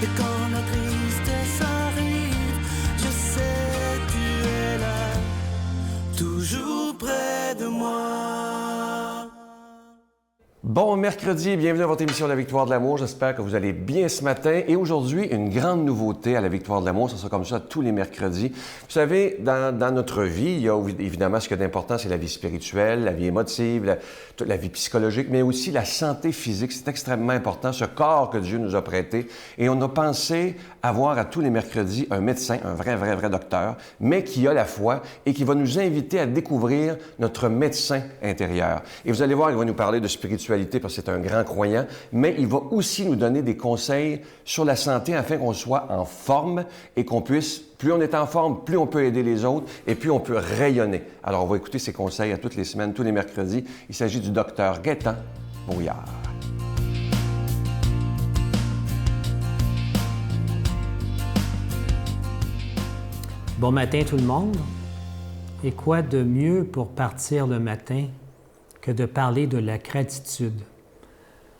Et quand la tristesse arrive, je sais tu es là, toujours près de moi. Bon mercredi, bienvenue à votre émission La Victoire de l'amour. J'espère que vous allez bien ce matin. Et aujourd'hui, une grande nouveauté à La Victoire de l'amour. Ça sera comme ça tous les mercredis. Vous savez, dans notre vie, il y a évidemment ce qui est d'important, c'est la vie spirituelle, la vie émotive, la vie psychologique, mais aussi la santé physique. C'est extrêmement important, ce corps que Dieu nous a prêté. Et on a pensé avoir à tous les mercredis un médecin, un vrai docteur, mais qui a la foi et qui va nous inviter à découvrir notre médecin intérieur. Et vous allez voir, il va nous parler de spiritualité parce que c'est un grand croyant, mais il va aussi nous donner des conseils sur la santé afin qu'on soit en forme et qu'on puisse, plus on est en forme, plus on peut aider les autres et plus on peut rayonner. Alors, on va écouter ces conseils à toutes les semaines, tous les mercredis. Il s'agit du docteur Gaétan Brouillard. Bon matin tout le monde. Et quoi de mieux pour partir le matin que de parler de la gratitude?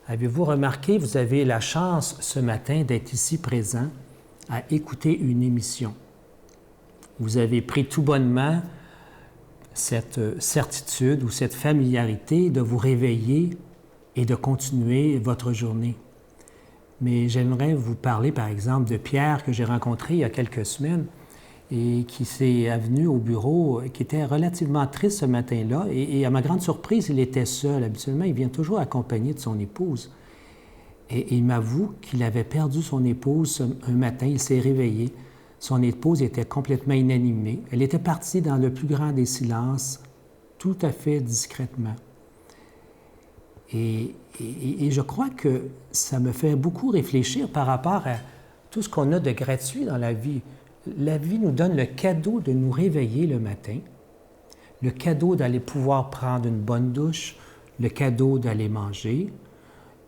Avez-vous remarqué, vous avez la chance ce matin d'être ici présent à écouter une émission. Vous avez pris tout bonnement cette certitude ou cette familiarité de vous réveiller et de continuer votre journée. Mais j'aimerais vous parler par exemple de Pierre que j'ai rencontré il y a quelques semaines et qui s'est venu au bureau, qui était relativement triste ce matin-là. Et à ma grande surprise, il était seul. Habituellement, il vient toujours accompagné de son épouse. Et il m'avoue qu'il avait perdu son épouse un matin. Il s'est réveillé. Son épouse était complètement inanimée. Elle était partie dans le plus grand des silences, tout à fait discrètement. Et je crois que ça me fait beaucoup réfléchir par rapport à tout ce qu'on a de gratuit dans la vie. La vie nous donne le cadeau de nous réveiller le matin, le cadeau d'aller pouvoir prendre une bonne douche, le cadeau d'aller manger.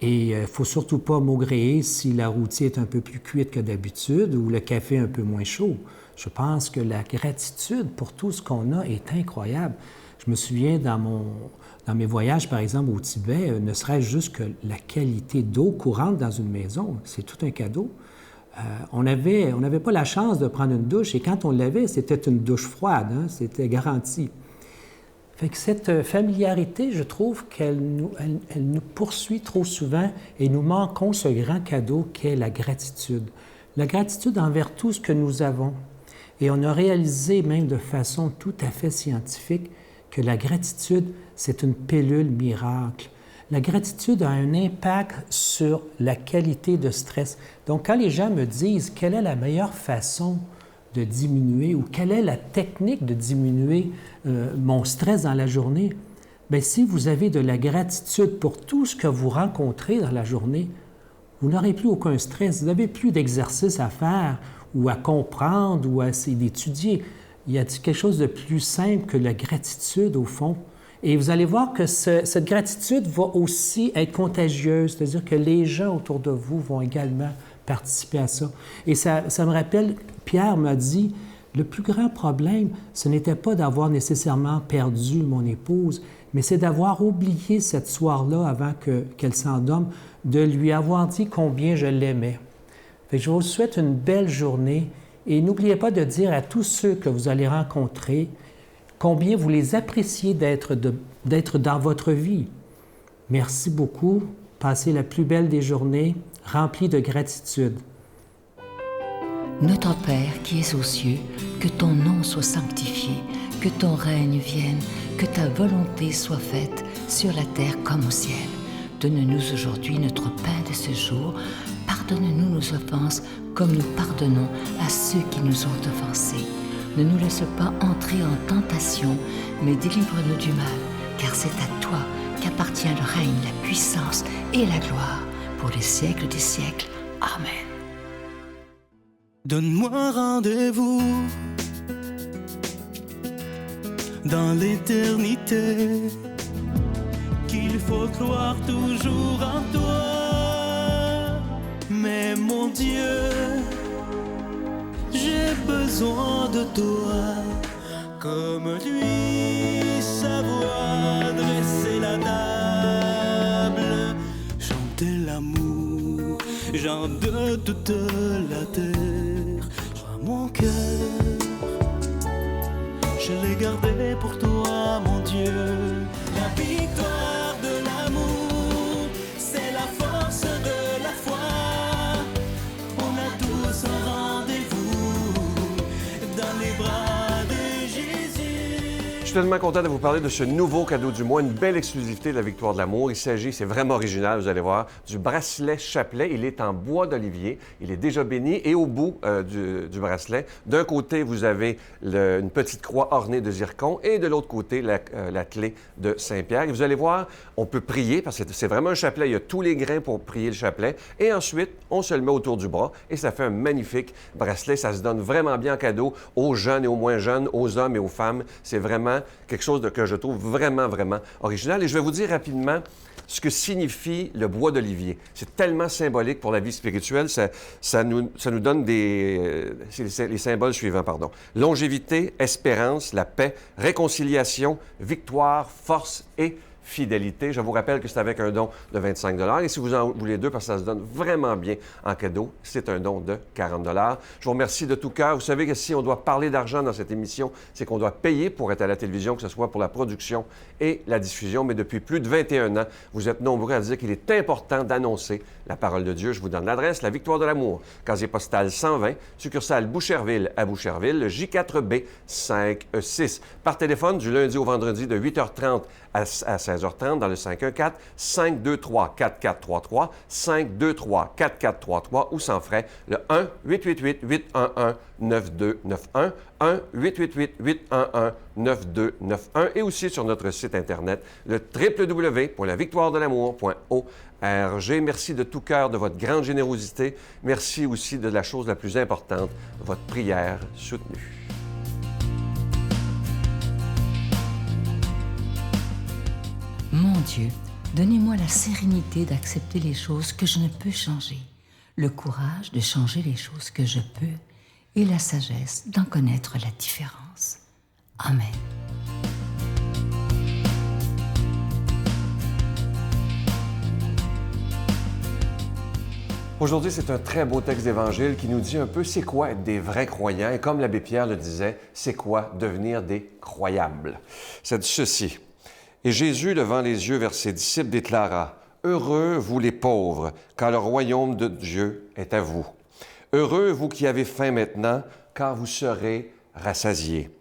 Et il ne faut surtout pas maugréer si la rôtie est un peu plus cuite que d'habitude ou le café un peu moins chaud. Je pense que la gratitude pour tout ce qu'on a est incroyable. Je me souviens dans mes voyages, par exemple, au Tibet, ne serait-ce juste que la qualité d'eau courante dans une maison, c'est tout un cadeau. On n'avait pas la chance de prendre une douche et quand on l'avait, c'était une douche froide, hein, c'était garanti. Fait que cette familiarité, je trouve qu'elle nous poursuit trop souvent et nous manquons ce grand cadeau qu'est la gratitude. La gratitude envers tout ce que nous avons. Et on a réalisé même de façon tout à fait scientifique que la gratitude, c'est une pilule miracle. La gratitude a un impact sur la qualité de stress. Donc, quand les gens me disent quelle est la meilleure façon de diminuer ou quelle est la technique de diminuer mon stress dans la journée, bien, si vous avez de la gratitude pour tout ce que vous rencontrez dans la journée, vous n'aurez plus aucun stress, vous n'avez plus d'exercice à faire ou à comprendre ou à essayer d'étudier. Il y a quelque chose de plus simple que la gratitude, au fond. Et vous allez voir que cette gratitude va aussi être contagieuse, c'est-à-dire que les gens autour de vous vont également participer à ça. Et ça me rappelle, Pierre m'a dit, le plus grand problème, ce n'était pas d'avoir nécessairement perdu mon épouse, mais c'est d'avoir oublié cette soir-là avant qu'elle s'endorme, de lui avoir dit combien je l'aimais. Fait que je vous souhaite une belle journée et n'oubliez pas de dire à tous ceux que vous allez rencontrer combien vous les appréciez d'être dans votre vie. Merci beaucoup. Passez la plus belle des journées, remplie de gratitude. Notre Père qui es aux cieux, que ton nom soit sanctifié, que ton règne vienne, que ta volonté soit faite sur la terre comme au ciel. Donne-nous aujourd'hui notre pain de ce jour. Pardonne-nous nos offenses comme nous pardonnons à ceux qui nous ont offensés. Ne nous laisse pas entrer en tentation, mais délivre-nous du mal, car c'est à toi qu'appartient le règne, la puissance et la gloire pour les siècles des siècles. Amen. Donne-moi rendez-vous dans l'éternité, qu'il faut croire toujours en toi. Mais mon Dieu, j'ai besoin de toi, comme lui savoir dresser la table, chanter l'amour gens de toute la terre. Joins mon cœur, je l'ai gardé pour toi, mon Dieu. La victoire de l'amour, c'est la force de la foi. On a tous un rendez-vous dans les bras de Jésus. Je suis tellement content de vous parler de ce nouveau cadeau du mois, une belle exclusivité de la Victoire de l'amour. Il s'agit, c'est vraiment original, vous allez voir, du bracelet chapelet. Il est en bois d'olivier, il est déjà béni et au bout du bracelet, d'un côté, vous avez une petite croix ornée de zircon et de l'autre côté, la clé de Saint-Pierre. Et vous allez voir, on peut prier parce que c'est vraiment un chapelet. Il y a tous les grains pour prier le chapelet. Et ensuite, on se le met autour du bras et ça fait un magnifique bracelet. Ça se donne vraiment bien en cadeau aux jeunes et aux moins jeunes, aux hommes et aux femmes. C'est vraiment quelque chose que je trouve vraiment, vraiment original. Et je vais vous dire rapidement ce que signifie le bois d'olivier. C'est tellement symbolique pour la vie spirituelle. Ça nous donne les symboles suivants, pardon. Longévité, espérance, la paix, réconciliation, victoire, force et fidélité. Je vous rappelle que c'est avec un don de 25 $ et si vous en voulez deux, parce que ça se donne vraiment bien en cadeau, c'est un don de 40 $. Je vous remercie de tout cœur. Vous savez que si on doit parler d'argent dans cette émission, c'est qu'on doit payer pour être à la télévision, que ce soit pour la production et la diffusion. Mais depuis plus de 21 ans, vous êtes nombreux à dire qu'il est important d'annoncer la parole de Dieu. Je vous donne l'adresse, la Victoire de l'amour, casier postal 120, succursale Boucherville à Boucherville, le J4B 56. Par téléphone du lundi au vendredi de 8h30 à 16h30 dans le 514-523-4433, 523-4433 ou sans frais, le 1-888-811-9291, 1-888-811-9291 et aussi sur notre site Internet, le www.lavictoiredelamour.org. Merci de tout cœur de votre grande générosité. Merci aussi de la chose la plus importante, votre prière soutenue. Mon Dieu, donnez-moi la sérénité d'accepter les choses que je ne peux changer, le courage de changer les choses que je peux et la sagesse d'en connaître la différence. Amen. Aujourd'hui, c'est un très beau texte d'Évangile qui nous dit un peu c'est quoi être des vrais croyants et comme l'abbé Pierre le disait, c'est quoi devenir des croyables. Ça dit ceci. Et Jésus, levant les yeux vers ses disciples, déclara « Heureux, vous les pauvres, car le royaume de Dieu est à vous. Heureux, vous qui avez faim maintenant, car vous serez rassasiés.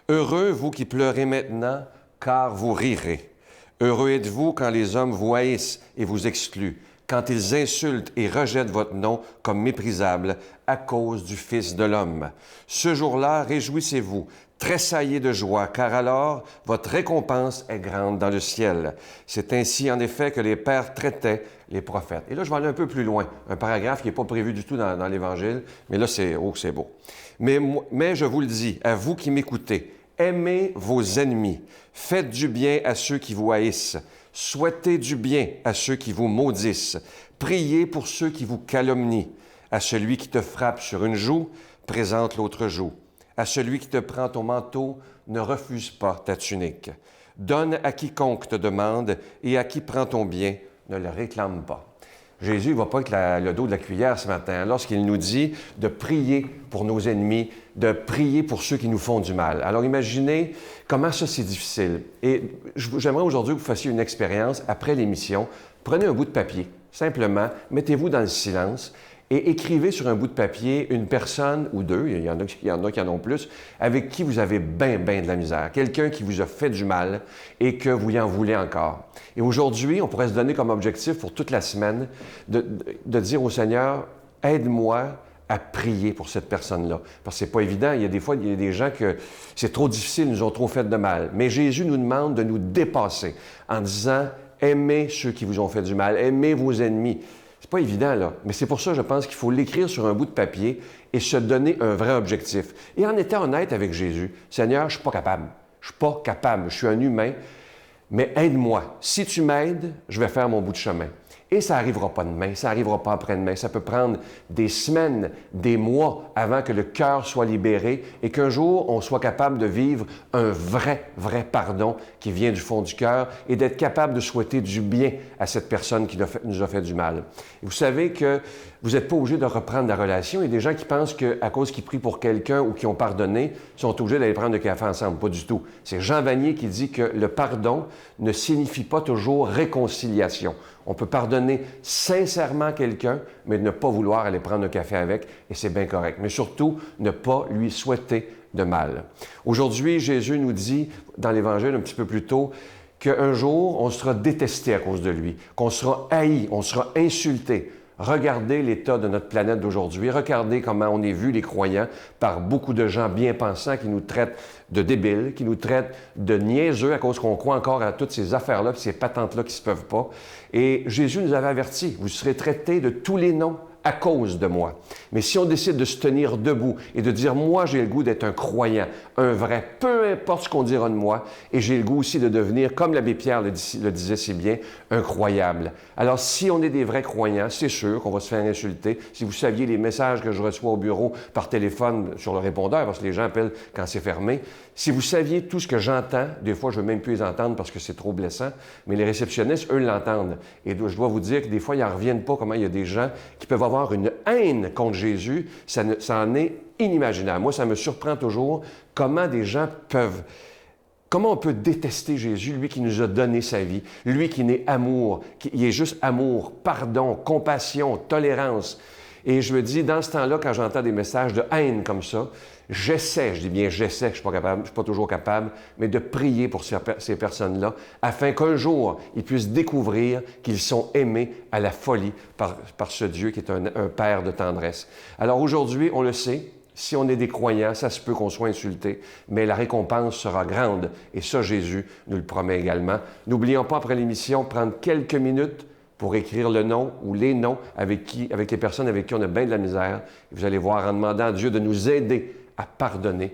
Heureux, vous qui pleurez maintenant, car vous rirez. Heureux êtes-vous quand les hommes vous haïssent et vous excluent, quand ils insultent et rejettent votre nom comme méprisable à cause du Fils de l'homme. Ce jour-là, réjouissez-vous, tressaillez de joie, car alors votre récompense est grande dans le ciel. C'est ainsi, en effet, que les pères traitaient les prophètes. Et là, je vais aller un peu plus loin. Un paragraphe qui n'est pas prévu du tout dans l'Évangile, mais là, c'est beau. Mais je vous le dis, à vous qui m'écoutez, aimez vos ennemis, faites du bien à ceux qui vous haïssent, souhaitez du bien à ceux qui vous maudissent, priez pour ceux qui vous calomnient. À celui qui te frappe sur une joue, présente l'autre joue. À celui qui te prend ton manteau, ne refuse pas ta tunique. Donne à quiconque te demande et à qui prend ton bien, ne le réclame pas. Jésus ne va pas avec le dos de la cuillère ce matin lorsqu'il nous dit de prier pour nos ennemis, de prier pour ceux qui nous font du mal. Alors imaginez comment ça c'est difficile. Et j'aimerais aujourd'hui que vous fassiez une expérience après l'émission. Prenez un bout de papier, simplement, mettez-vous dans le silence et écrivez sur un bout de papier une personne ou deux, il y en a qui en ont plus, avec qui vous avez bien de la misère. Quelqu'un qui vous a fait du mal et que vous y en voulez encore. Et aujourd'hui, on pourrait se donner comme objectif pour toute la semaine de dire au Seigneur, aide-moi à prier pour cette personne-là. Parce que c'est pas évident. Il y a des fois, il y a des gens que c'est trop difficile, ils nous ont trop fait de mal. Mais Jésus nous demande de nous dépasser en disant, aimez ceux qui vous ont fait du mal, aimez vos ennemis. C'est pas évident, là. Mais c'est pour ça, je pense qu'il faut l'écrire sur un bout de papier et se donner un vrai objectif. Et en étant honnête avec Jésus, Seigneur, je suis pas capable. Je suis pas capable. Je suis un humain. Mais aide-moi. Si tu m'aides, je vais faire mon bout de chemin. Et ça n'arrivera pas demain, ça n'arrivera pas après-demain. Ça peut prendre des semaines, des mois avant que le cœur soit libéré et qu'un jour, on soit capable de vivre un vrai pardon qui vient du fond du cœur et d'être capable de souhaiter du bien à cette personne qui nous a fait du mal. Et vous savez que vous n'êtes pas obligé de reprendre la relation. Il y a des gens qui pensent qu'à cause qu'ils prient pour quelqu'un ou qu'ils ont pardonné, ils sont obligés d'aller prendre le café ensemble. Pas du tout. C'est Jean Vanier qui dit que le pardon ne signifie pas toujours réconciliation. On peut pardonner sincèrement quelqu'un, mais ne pas vouloir aller prendre un café avec, et c'est bien correct. Mais surtout, ne pas lui souhaiter de mal. Aujourd'hui, Jésus nous dit, dans l'Évangile un petit peu plus tôt, qu'un jour, on sera détesté à cause de lui, qu'on sera haï, on sera insulté. Regardez l'état de notre planète d'aujourd'hui. Regardez comment on est vu, les croyants, par beaucoup de gens bien pensants qui nous traitent de débiles, qui nous traitent de niaiseux à cause qu'on croit encore à toutes ces affaires-là, puis ces patentes-là qui ne se peuvent pas. Et Jésus nous avait avertis, vous serez traités de tous les noms à cause de moi. Mais si on décide de se tenir debout et de dire, moi, j'ai le goût d'être un croyant, un vrai, peu importe ce qu'on dira de moi, et j'ai le goût aussi de devenir, comme l'abbé Pierre le disait si bien, un croyable. Alors, si on est des vrais croyants, c'est sûr qu'on va se faire insulter. Si vous saviez les messages que je reçois au bureau par téléphone sur le répondeur, parce que les gens appellent quand c'est fermé, si vous saviez tout ce que j'entends, des fois, je ne veux même plus les entendre parce que c'est trop blessant, mais les réceptionnistes, eux, l'entendent. Et je dois vous dire que des fois, ils n'en reviennent pas comment il y a des gens qui peuvent avoir une haine contre Jésus. Ça en est inimaginable. Moi, ça me surprend toujours comment des gens peuvent... Comment on peut détester Jésus, lui qui nous a donné sa vie, lui qui n'est amour, qui est juste amour, pardon, compassion, tolérance. Et je me dis, dans ce temps-là, quand j'entends des messages de haine comme ça, j'essaie, je dis bien j'essaie, je ne suis pas toujours capable, mais de prier pour ces personnes-là, afin qu'un jour, ils puissent découvrir qu'ils sont aimés à la folie par ce Dieu qui est un Père de tendresse. Alors aujourd'hui, on le sait, si on est des croyants, ça se peut qu'on soit insulté, mais la récompense sera grande. Et ça, Jésus nous le promet également. N'oublions pas, après l'émission, prendre quelques minutes pour écrire le nom ou les noms avec les personnes avec qui on a bien de la misère. Et vous allez voir, en demandant à Dieu de nous aider à pardonner,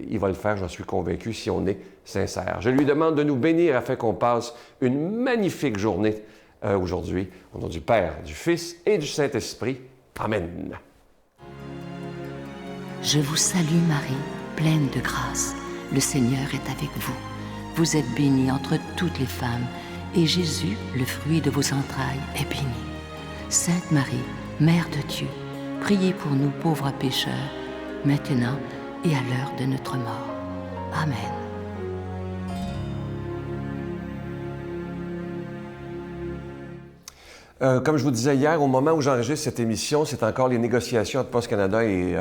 il va le faire, j'en suis convaincu, si on est sincère. Je lui demande de nous bénir afin qu'on passe une magnifique journée aujourd'hui. Au nom du Père, du Fils et du Saint-Esprit. Amen. Je vous salue Marie, pleine de grâce. Le Seigneur est avec vous. Vous êtes bénie entre toutes les femmes, et Jésus, le fruit de vos entrailles, est béni. Sainte Marie, Mère de Dieu, priez pour nous pauvres pécheurs, maintenant et à l'heure de notre mort. Amen. Comme je vous disais hier, au moment où j'enregistre cette émission, c'est encore les négociations entre Poste Canada et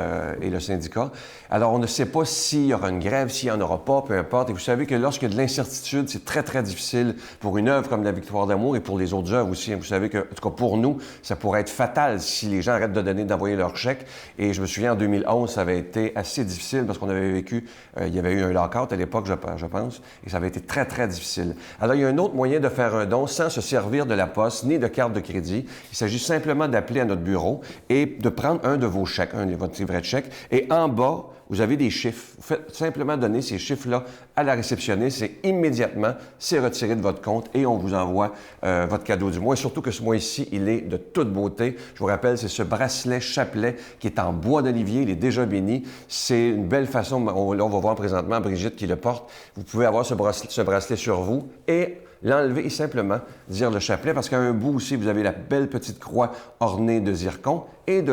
le syndicat. Alors, on ne sait pas s'il y aura une grève, s'il n'y en aura pas, peu importe. Et vous savez que lorsqu'il y a de l'incertitude, c'est très difficile pour une œuvre comme La Victoire d'amour et pour les autres œuvres aussi. Vous savez que, en tout cas pour nous, ça pourrait être fatal si les gens arrêtent d'envoyer leurs chèques. Et je me souviens, en 2011, ça avait été assez difficile parce qu'on avait vécu, il y avait eu un lock-out à l'époque, je pense, et ça avait été très difficile. Alors, il y a un autre moyen de faire un don sans se servir de la poste ni de carte de crédit. Il s'agit simplement d'appeler à notre bureau et de prendre un de vos chèques, votre livret de chèque, et en bas, vous avez des chiffres. Vous faites simplement donner ces chiffres-là à la réceptionniste et immédiatement, c'est retiré de votre compte et on vous envoie votre cadeau du mois. Surtout que ce mois-ci, il est de toute beauté. Je vous rappelle, c'est ce bracelet chapelet qui est en bois d'olivier. Il est déjà béni. C'est une belle façon. Là, on va voir présentement Brigitte qui le porte. Vous pouvez avoir ce bracelet sur vous et l'enlever et simplement dire le chapelet, parce qu'à un bout aussi, vous avez la belle petite croix ornée de zircon, et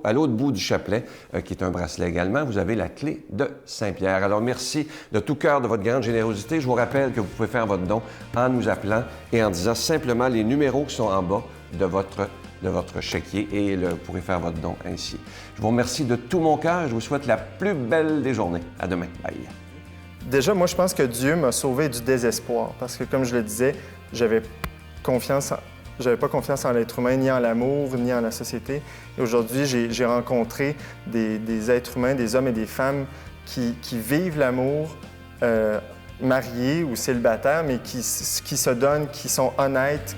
à l'autre bout du chapelet, qui est un bracelet également, vous avez la clé de Saint-Pierre. Alors, merci de tout cœur de votre grande générosité. Je vous rappelle que vous pouvez faire votre don en nous appelant et en disant simplement les numéros qui sont en bas de votre chéquier, et vous pourrez faire votre don ainsi. Je vous remercie de tout mon cœur et je vous souhaite la plus belle des journées. À demain. Bye. Déjà, moi, je pense que Dieu m'a sauvé du désespoir parce que, comme je le disais, j'avais pas confiance en l'être humain, ni en l'amour, ni en la société. Et aujourd'hui, j'ai rencontré des êtres humains, des hommes et des femmes qui vivent l'amour, mariés ou célibataires, mais qui se donnent, qui sont honnêtes,